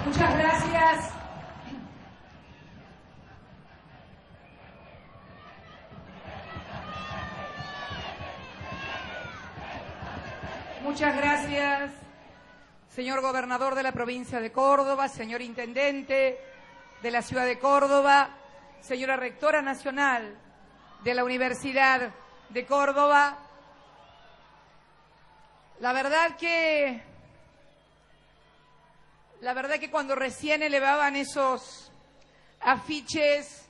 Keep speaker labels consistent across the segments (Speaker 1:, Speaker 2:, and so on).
Speaker 1: Muchas gracias. Muchas gracias, señor gobernador de la provincia de Córdoba, señor intendente de la ciudad de Córdoba, señora rectora nacional de la Universidad de Córdoba. La verdad que cuando recién elevaban esos afiches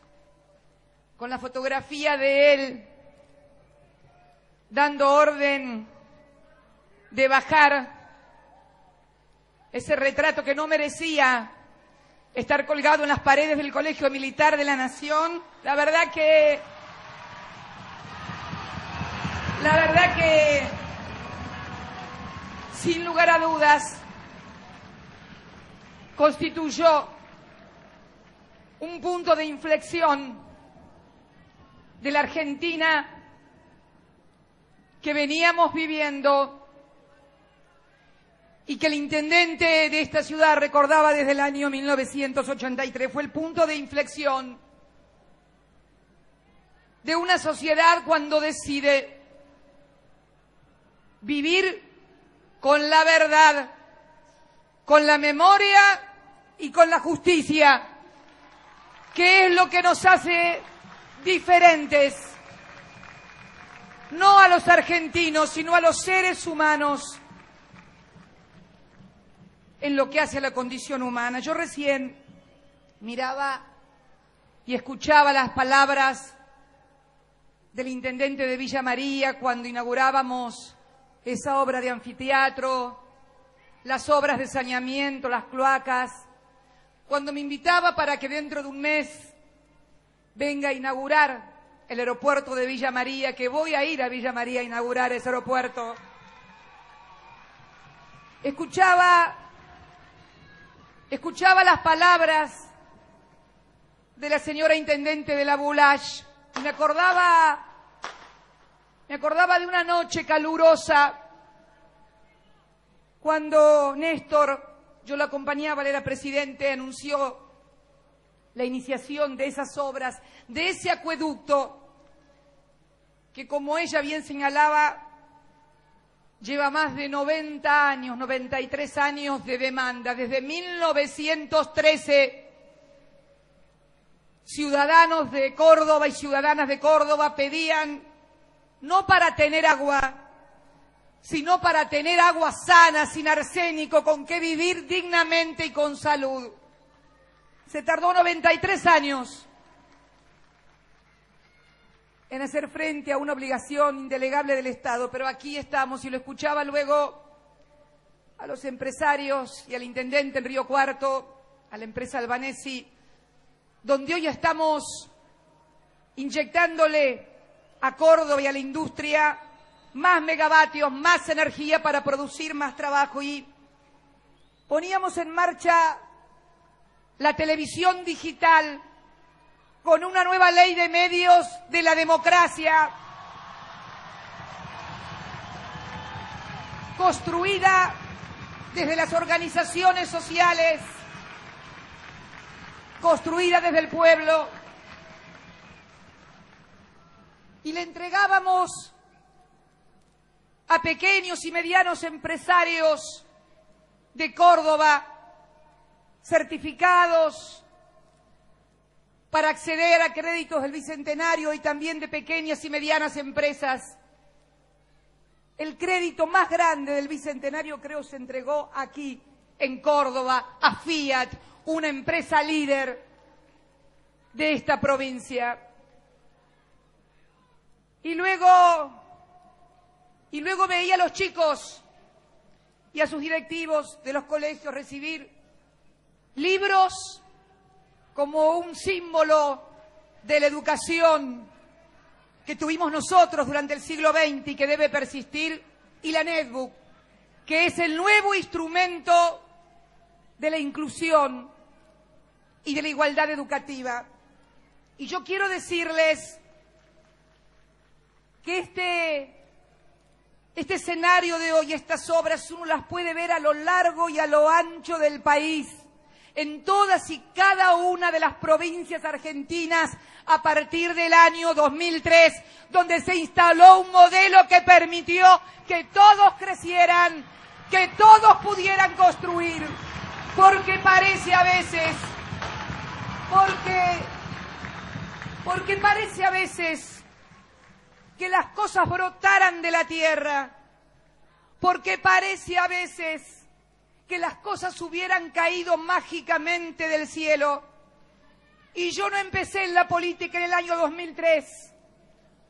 Speaker 1: con la fotografía de él dando orden de bajar ese retrato que no merecía estar colgado en las paredes del Colegio Militar de la Nación, la verdad que sin lugar a dudas constituyó un punto de inflexión de la Argentina que veníamos viviendo y que el intendente de esta ciudad recordaba desde el año 1983. Fue el punto de inflexión de una sociedad cuando decide vivir con la verdad, con la memoria y con la justicia, que es lo que nos hace diferentes, no a los argentinos, sino a los seres humanos, en lo que hace a la condición humana. Yo recién miraba y escuchaba las palabras del intendente de Villa María cuando inaugurábamos esa obra de anfiteatro, las obras de saneamiento, las cloacas, cuando me invitaba para que dentro de un mes venga a inaugurar el aeropuerto de Villa María, que voy a ir a Villa María a inaugurar ese aeropuerto. Escuchaba las palabras de la señora intendente de la Boulage y me acordaba de una noche calurosa cuando Néstor, yo lo acompañaba, él era presidente, anunció la iniciación de esas obras, de ese acueducto que, como ella bien señalaba, lleva más de 90 años, 93 años de demanda. Desde 1913, ciudadanos de Córdoba y ciudadanas de Córdoba pedían, no para tener agua, sino para tener agua sana, sin arsénico, con que vivir dignamente y con salud. Se tardó 93 años en hacer frente a una obligación indelegable del Estado, pero aquí estamos, y lo escuchaba luego a los empresarios y al intendente en Río Cuarto, a la empresa Albanesi, donde hoy estamos inyectándole a Córdoba y a la industria más megavatios, más energía para producir más trabajo, y poníamos en marcha la televisión digital con una nueva ley de medios de la democracia, construida desde las organizaciones sociales, construida desde el pueblo, y le entregábamos a pequeños y medianos empresarios de Córdoba certificados para acceder a créditos del Bicentenario y también de pequeñas y medianas empresas. El crédito más grande del Bicentenario, creo, se entregó aquí en Córdoba a Fiat, una empresa líder de esta provincia. Y luego veía a los chicos y a sus directivos de los colegios recibir libros como un símbolo de la educación que tuvimos nosotros durante el siglo XX y que debe persistir, y la netbook, que es el nuevo instrumento de la inclusión y de la igualdad educativa. Y yo quiero decirles que este escenario de hoy, estas obras, uno las puede ver a lo largo y a lo ancho del país, en todas y cada una de las provincias argentinas a partir del año 2003, donde se instaló un modelo que permitió que todos crecieran, que todos pudieran construir, porque parece a veces, porque parece a veces que las cosas brotaran de la tierra, porque parece a veces que las cosas hubieran caído mágicamente del cielo. Y yo no empecé en la política en el año 2003.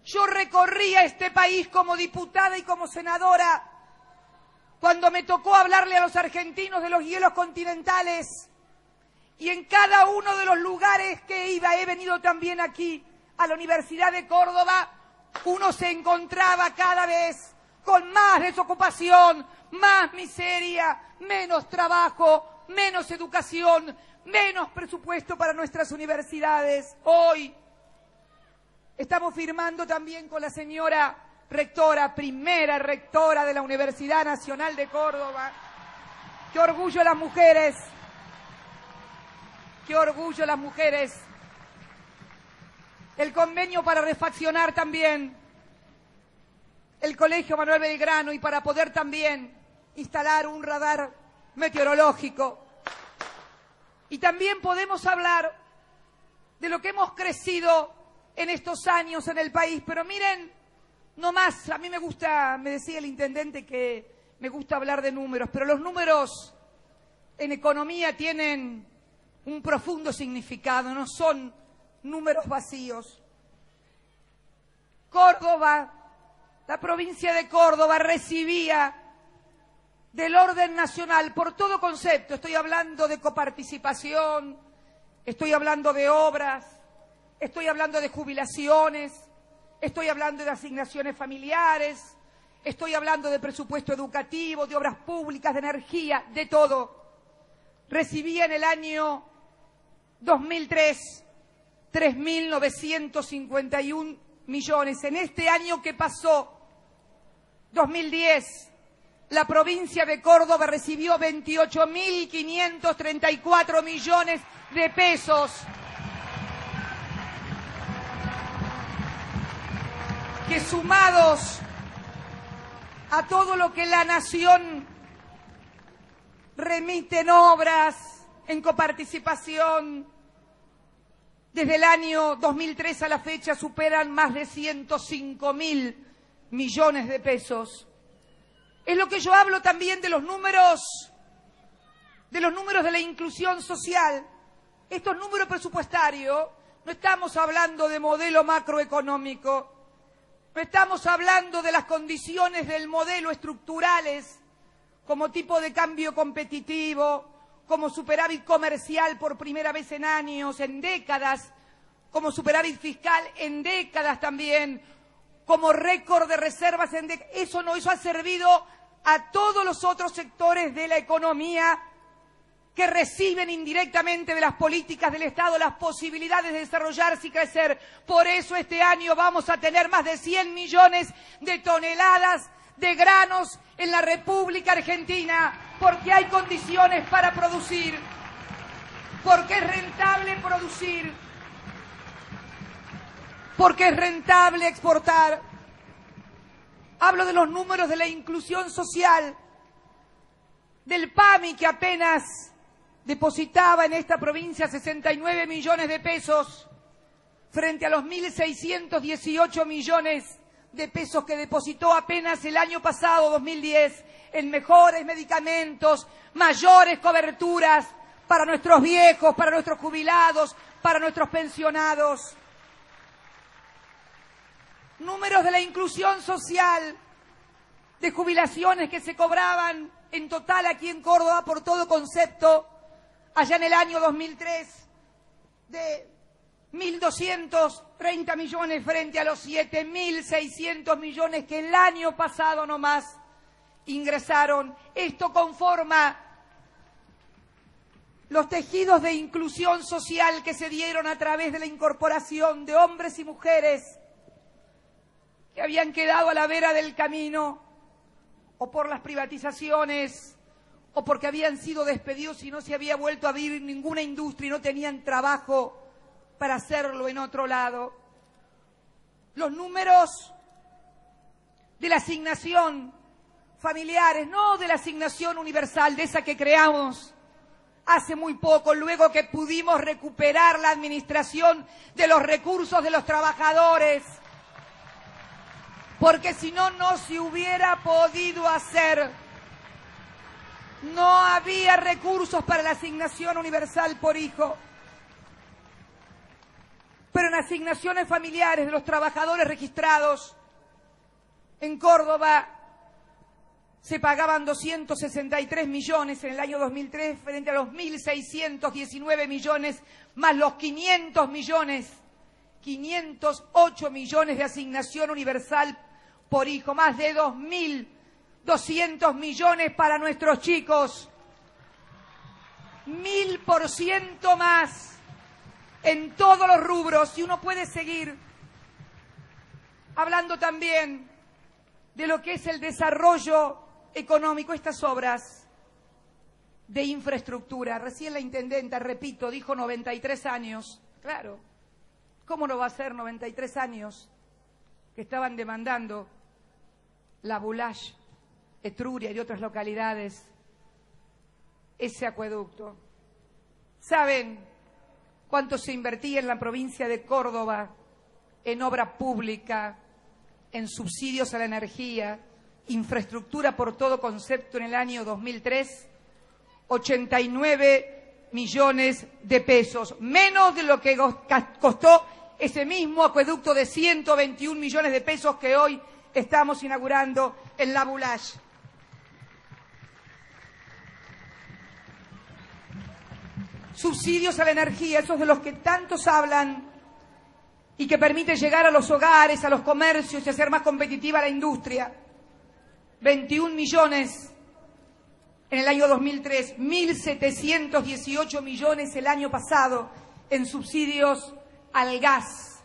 Speaker 1: Yo recorría este país como diputada y como senadora cuando me tocó hablarle a los argentinos de los hielos continentales. Y en cada uno de los lugares que iba, he venido también aquí a la Universidad de Córdoba, uno se encontraba cada vez con más desocupación, más miseria, menos trabajo, menos educación, menos presupuesto para nuestras universidades. Hoy estamos firmando también con la señora rectora, primera rectora de la Universidad Nacional de Córdoba. ¡Qué orgullo las mujeres! ¡Qué orgullo las mujeres! El convenio para refaccionar también el Colegio Manuel Belgrano y para poder también instalar un radar meteorológico. Y también podemos hablar de lo que hemos crecido en estos años en el país. Pero miren, no más, a mí me gusta, me decía el intendente que me gusta hablar de números, pero los números en economía tienen un profundo significado, no son números vacíos. Córdoba, la provincia de Córdoba recibía del orden nacional por todo concepto, estoy hablando de coparticipación, estoy hablando de obras, estoy hablando de jubilaciones, estoy hablando de asignaciones familiares, estoy hablando de presupuesto educativo, de obras públicas, de energía, de todo. Recibía en el año 2003 3.951 millones. En este año que pasó, 2010, la provincia de Córdoba recibió 28.534 millones de pesos. Que sumados a todo lo que la nación remite en obras, en coparticipación, desde el año 2003 a la fecha superan más de 105.000 millones de pesos. Es lo que yo hablo también de los números de la inclusión social. Estos números presupuestarios, no estamos hablando de modelo macroeconómico, no estamos hablando de las condiciones del modelo estructurales, como tipo de cambio competitivo, como superávit comercial por primera vez en años, en décadas, como superávit fiscal en décadas también, como récord de reservas en décadas. Eso no, eso ha servido a todos los otros sectores de la economía que reciben indirectamente de las políticas del Estado las posibilidades de desarrollarse y crecer. Por eso este año vamos a tener más de 100 millones de toneladas de granos en la República Argentina, porque hay condiciones para producir, porque es rentable producir, porque es rentable exportar. Hablo de los números de la inclusión social, del PAMI, que apenas depositaba en esta provincia 69 millones de pesos frente a los 1.618 millones de pesos que depositó apenas el año pasado, 2010, en mejores medicamentos, mayores coberturas para nuestros viejos, para nuestros jubilados, para nuestros pensionados. Números de la inclusión social, de jubilaciones que se cobraban en total aquí en Córdoba por todo concepto, allá en el año 2003, de 1.230 millones frente a los 7.600 millones que el año pasado nomás ingresaron. Esto conforma los tejidos de inclusión social que se dieron a través de la incorporación de hombres y mujeres que habían quedado a la vera del camino, o por las privatizaciones, o porque habían sido despedidos y no se había vuelto a abrir ninguna industria y no tenían trabajo para hacerlo en otro lado. Los números de la asignación familiares, no de la asignación universal, de esa que creamos hace muy poco, luego que pudimos recuperar la administración de los recursos de los trabajadores, porque si no, no se hubiera podido hacer. No había recursos para la asignación universal por hijo. Pero en asignaciones familiares de los trabajadores registrados en Córdoba se pagaban 263 millones en el año 2003 frente a los 1.619 millones, más los 508 millones de asignación universal por hijo, más de 2.200 millones para nuestros chicos, 1000% más en todos los rubros. Y uno puede seguir hablando también de lo que es el desarrollo económico, estas obras de infraestructura. Recién la intendenta, repito, dijo 93 años. Claro, ¿cómo no va a ser 93 años que estaban demandando la Bulash, Etruria y otras localidades ese acueducto? ¿Saben cuánto se invertía en la provincia de Córdoba en obra pública, en subsidios a la energía, infraestructura por todo concepto en el año 2003? 89 millones de pesos, menos de lo que costó ese mismo acueducto de 121 millones de pesos que hoy estamos inaugurando en la Bulash. Subsidios a la energía, esos de los que tantos hablan y que permite llegar a los hogares, a los comercios y hacer más competitiva la industria. 21 millones en el año 2003, 1.718 millones el año pasado en subsidios al gas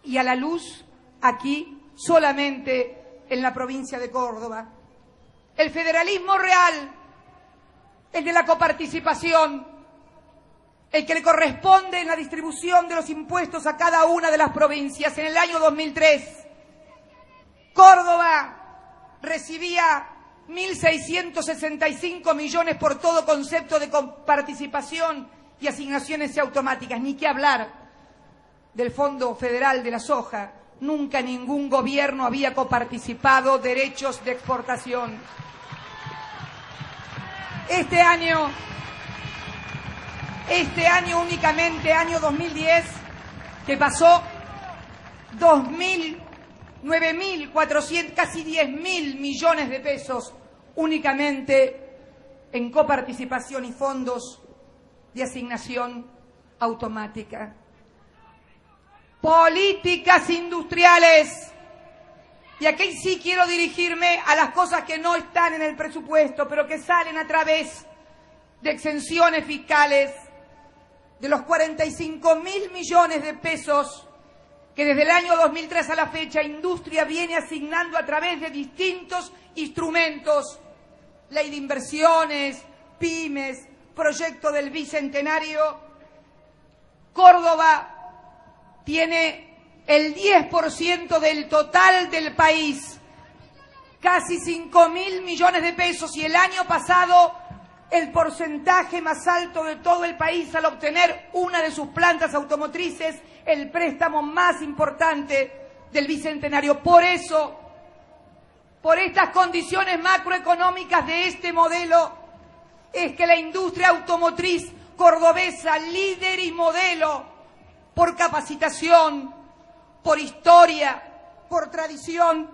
Speaker 1: y a la luz, aquí solamente en la provincia de Córdoba. El federalismo real, el de la coparticipación, el que le corresponde en la distribución de los impuestos a cada una de las provincias. En el año 2003, Córdoba recibía 1.665 millones por todo concepto de coparticipación y asignaciones automáticas. Ni qué hablar del Fondo Federal de la Soja. Nunca ningún gobierno había coparticipado derechos de exportación. Este año únicamente, año 2010, que pasó, 9.400, casi 10.000 millones de pesos únicamente en coparticipación y fondos de asignación automática. Políticas industriales. Y aquí sí quiero dirigirme a las cosas que no están en el presupuesto, pero que salen a través de exenciones fiscales, de los 45.000 millones de pesos que desde el año 2003 a la fecha Industria viene asignando a través de distintos instrumentos, ley de inversiones, pymes, proyecto del Bicentenario. Córdoba tiene el 10% del total del país, casi 5.000 millones de pesos, y el año pasado el porcentaje más alto de todo el país al obtener una de sus plantas automotrices, el préstamo más importante del Bicentenario. Por eso, por estas condiciones macroeconómicas de este modelo, es que la industria automotriz cordobesa, líder y modelo, por capacitación, por historia, por tradición,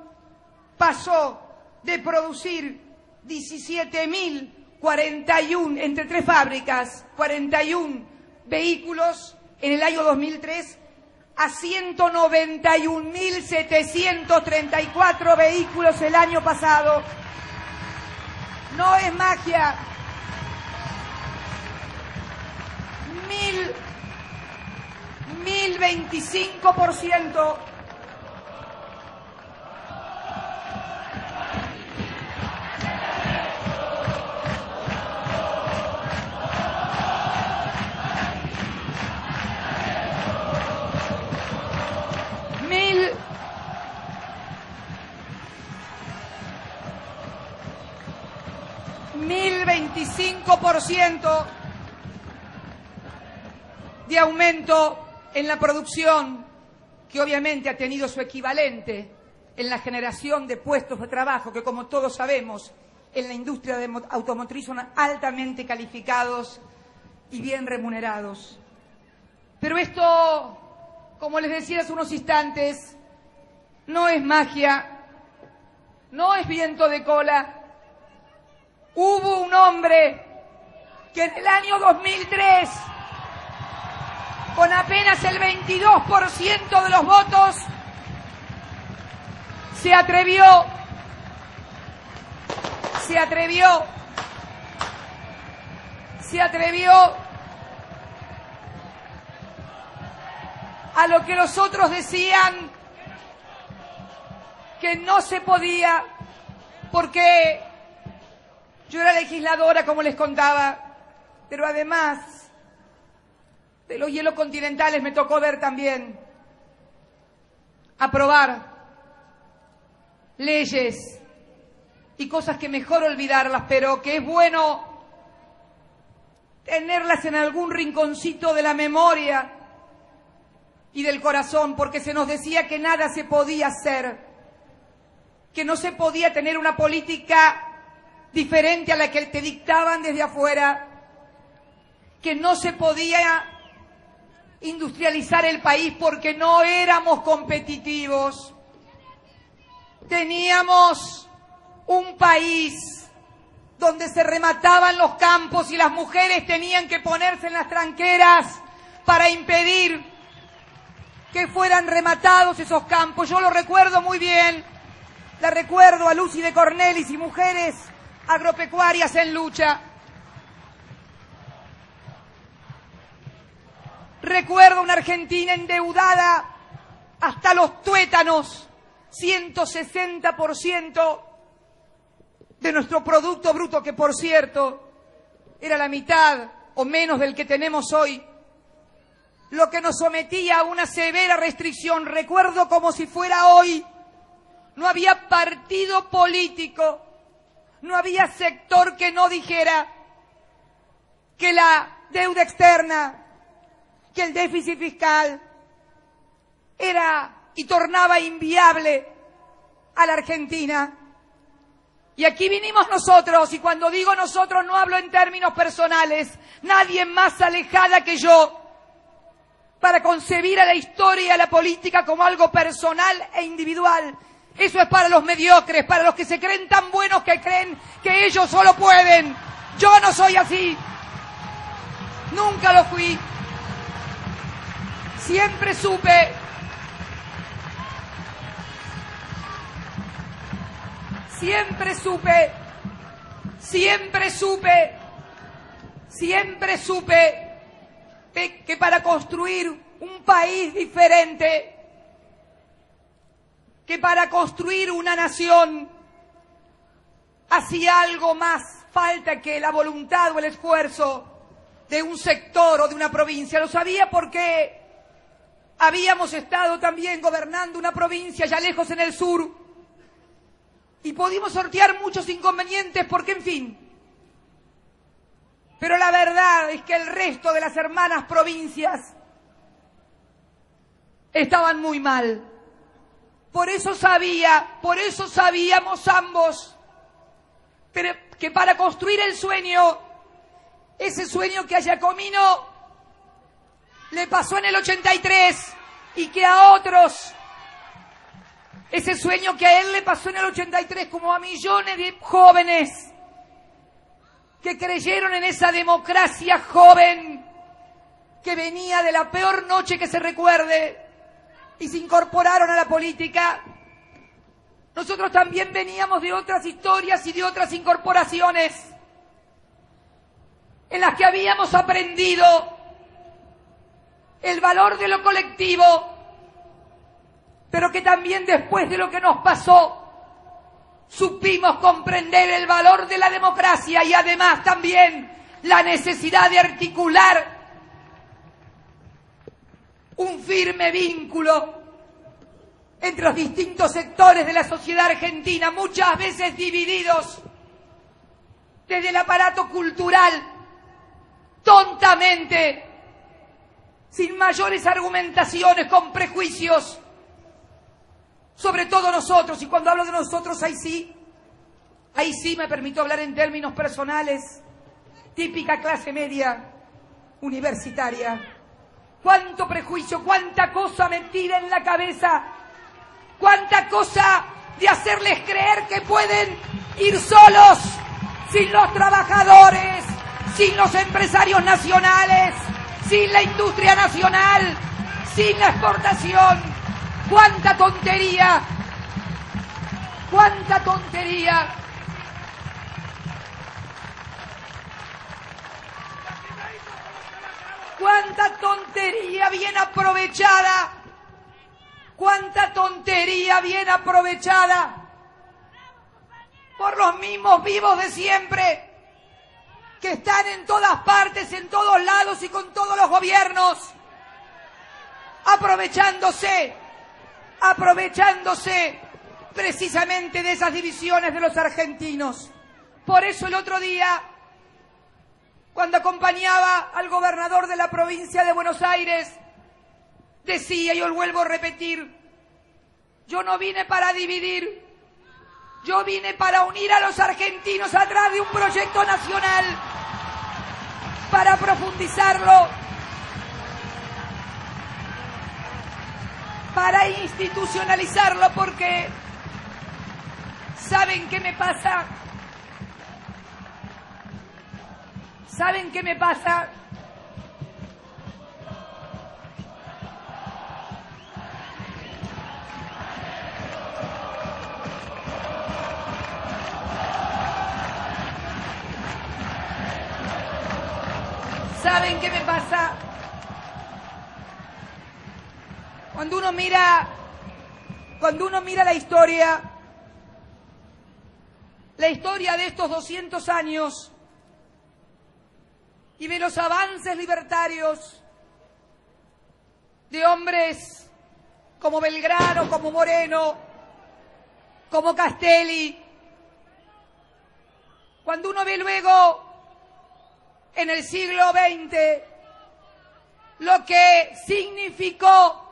Speaker 1: pasó de producir 17.041 entre tres fábricas, 41 vehículos en el año 2003 a 191.734 vehículos el año pasado. No es magia. 1025%. 5% de aumento en la producción, que obviamente ha tenido su equivalente en la generación de puestos de trabajo, que como todos sabemos, en la industria automotriz son altamente calificados y bien remunerados. Pero esto, como les decía hace unos instantes, no es magia, no es viento de cola. Hubo un hombre que en el año 2003, con apenas el 22% de los votos, se atrevió a lo que los otros decían que no se podía, porque yo era legisladora, como les contaba, pero además de los hielos continentales me tocó ver también aprobar leyes y cosas que mejor olvidarlas, pero que es bueno tenerlas en algún rinconcito de la memoria y del corazón, porque se nos decía que nada se podía hacer, que no se podía tener una política diferente a la que te dictaban desde afuera, que no se podía industrializar el país porque no éramos competitivos. Teníamos un país donde se remataban los campos y las mujeres tenían que ponerse en las tranqueras para impedir que fueran rematados esos campos. Yo lo recuerdo muy bien, la recuerdo a Lucy de Cornelis y mujeres agropecuarias en lucha. Recuerdo una Argentina endeudada hasta los tuétanos, 160% de nuestro Producto Bruto, que por cierto era la mitad o menos del que tenemos hoy, lo que nos sometía a una severa restricción. Recuerdo como si fuera hoy, no había partido político, no había sector que no dijera que la deuda externa, que el déficit fiscal era y tornaba inviable a la Argentina. Y aquí vinimos nosotros, y cuando digo nosotros no hablo en términos personales, nadie más alejada que yo, para concebir a la historia y a la política como algo personal e individual. Eso es para los mediocres, para los que se creen tan buenos que creen que ellos solo pueden. Yo no soy así. Nunca lo fui. Siempre supe que para construir un país diferente, que para construir una nación, hacía algo más falta que la voluntad o el esfuerzo de un sector o de una provincia. Lo sabía porque habíamos estado también gobernando una provincia ya lejos en el sur y pudimos sortear muchos inconvenientes porque, en fin. Pero la verdad es que el resto de las hermanas provincias estaban muy mal. Por eso sabíamos ambos, pero que para construir el sueño, ese sueño que a Giacomino le pasó en el 83 y que a otros, ese sueño que a él le pasó en el 83, como a millones de jóvenes que creyeron en esa democracia joven que venía de la peor noche que se recuerde y se incorporaron a la política. Nosotros también veníamos de otras historias y de otras incorporaciones en las que habíamos aprendido el valor de lo colectivo, pero que también después de lo que nos pasó supimos comprender el valor de la democracia y además también la necesidad de articular un firme vínculo entre los distintos sectores de la sociedad argentina, muchas veces divididos desde el aparato cultural tranquilamente, sin mayores argumentaciones, con prejuicios, sobre todo nosotros. Y cuando hablo de nosotros, ahí sí me permito hablar en términos personales, típica clase media universitaria. Cuánto prejuicio, cuánta cosa metida en la cabeza, cuánta cosa de hacerles creer que pueden ir solos, sin los trabajadores, sin los empresarios nacionales, sin la industria nacional, sin la exportación. ¡Cuánta tontería! ¡Cuánta tontería! ¡Cuánta tontería bien aprovechada! ¡Cuánta tontería bien aprovechada! Por los mismos vivos de siempre, que están en todas partes, en todos lados y con todos los gobiernos, aprovechándose precisamente de esas divisiones de los argentinos. Por eso el otro día, cuando acompañaba al gobernador de la provincia de Buenos Aires, decía, y yo lo vuelvo a repetir, yo no vine para dividir, yo vine para unir a los argentinos atrás de un proyecto nacional, para profundizarlo, para institucionalizarlo, porque ¿saben qué me pasa? ¿Saben qué me pasa? ¿Saben qué me pasa? Cuando uno mira la historia de estos 200 años y ve los avances libertarios de hombres como Belgrano, como Moreno, como Castelli, cuando uno ve luego en el siglo XX lo que significó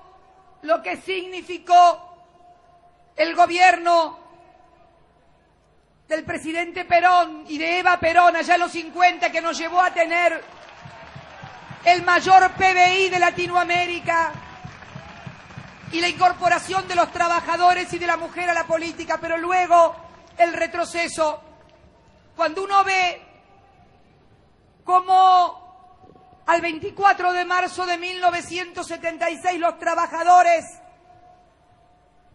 Speaker 1: el gobierno del presidente Perón y de Eva Perón allá en los 50, que nos llevó a tener el mayor PBI de Latinoamérica y la incorporación de los trabajadores y de la mujer a la política, pero luego el retroceso. Cuando uno ve cómo al 24 de marzo de 1976 los trabajadores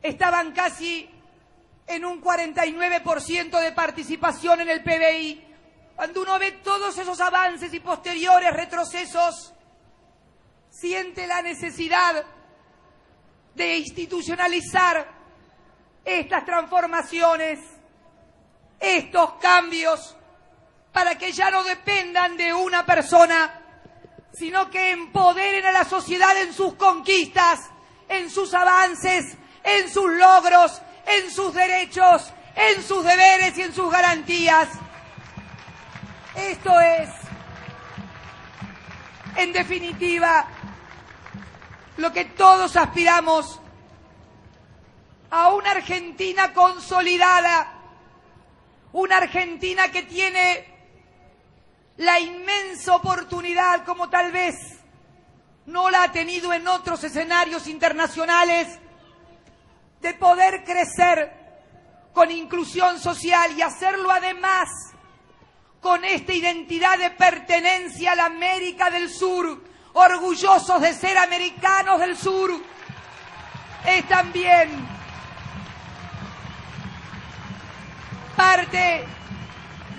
Speaker 1: estaban casi en un 49% de participación en el PBI, cuando uno ve todos esos avances y posteriores retrocesos, siente la necesidad de institucionalizar estas transformaciones, estos cambios, para que ya no dependan de una persona, sino que empoderen a la sociedad en sus conquistas, en sus avances, en sus logros, en sus derechos, en sus deberes y en sus garantías. Esto es, en definitiva, lo que todos aspiramos: a una Argentina consolidada, una Argentina que tiene la inmensa oportunidad, como tal vez no la ha tenido en otros escenarios internacionales, de poder crecer con inclusión social y hacerlo además con esta identidad de pertenencia a la América del Sur, orgullosos de ser americanos del sur. Es también parte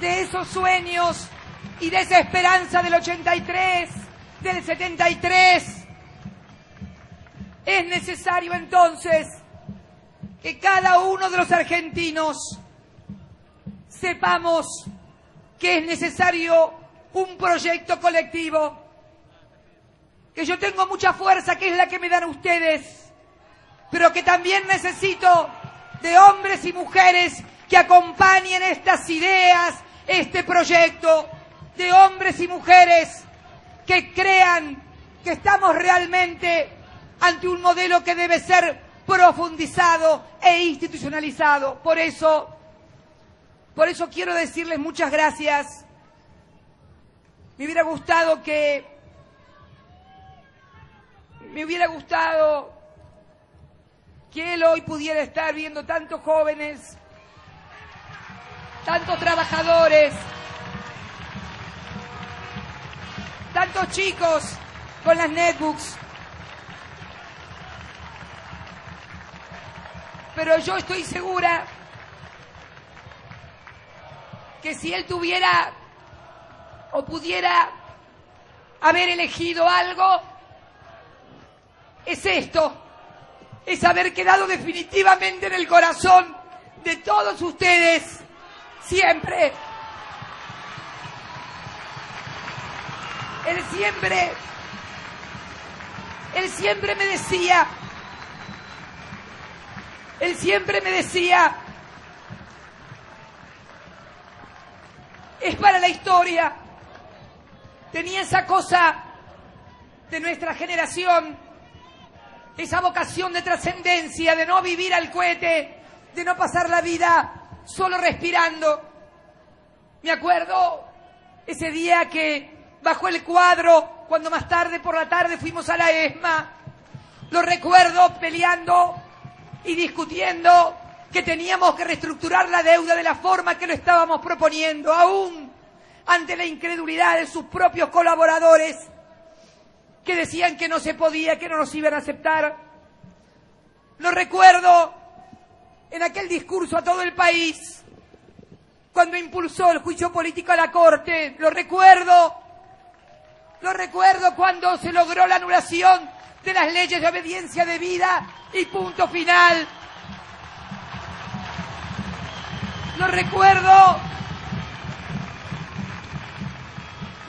Speaker 1: de esos sueños y de esa esperanza del 83, del 73. Es necesario entonces que cada uno de los argentinos sepamos que es necesario un proyecto colectivo, que yo tengo mucha fuerza, que es la que me dan ustedes, pero que también necesito de hombres y mujeres que acompañen estas ideas, este proyecto, de hombres y mujeres que que crean que estamos realmente ante un modelo que debe ser profundizado e institucionalizado. Por eso quiero decirles muchas gracias. Me hubiera gustado que él hoy pudiera estar viendo tantos jóvenes, tantos trabajadores, tantos chicos con las netbooks. Pero yo estoy segura que si él tuviera o pudiera haber elegido algo, es esto, es haber quedado definitivamente en el corazón de todos ustedes, siempre. Él siempre me decía, es para la historia. Tenía esa cosa de nuestra generación, esa vocación de trascendencia, de no vivir al cohete, de no pasar la vida solo respirando. Me acuerdo ese día que bajó el cuadro, cuando más tarde por la tarde fuimos a la ESMA. Lo recuerdo peleando y discutiendo que teníamos que reestructurar la deuda de la forma que lo estábamos proponiendo, aún ante la incredulidad de sus propios colaboradores, que decían que no se podía, que no nos iban a aceptar. Lo recuerdo en aquel discurso a todo el país, cuando impulsó el juicio político a la Corte. Lo recuerdo cuando se logró la anulación de las leyes de obediencia debida y punto final.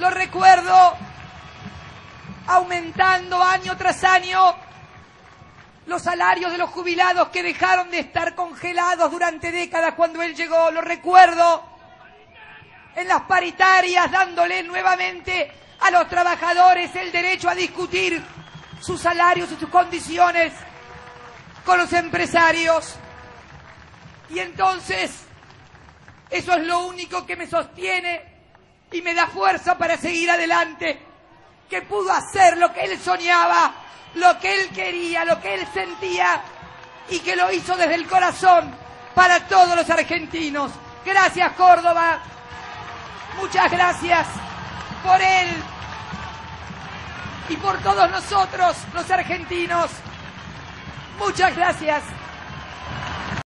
Speaker 1: Lo recuerdo aumentando año tras año los salarios de los jubilados que dejaron de estar congelados durante décadas cuando él llegó. Lo recuerdo en las paritarias dándole nuevamente a los trabajadores el derecho a discutir sus salarios y sus condiciones con los empresarios. Y entonces, eso es lo único que me sostiene y me da fuerza para seguir adelante, que pudo hacer lo que él soñaba, lo que él quería, lo que él sentía, y que lo hizo desde el corazón para todos los argentinos. Gracias, Córdoba. Muchas gracias por él y por todos nosotros, los argentinos. Muchas gracias.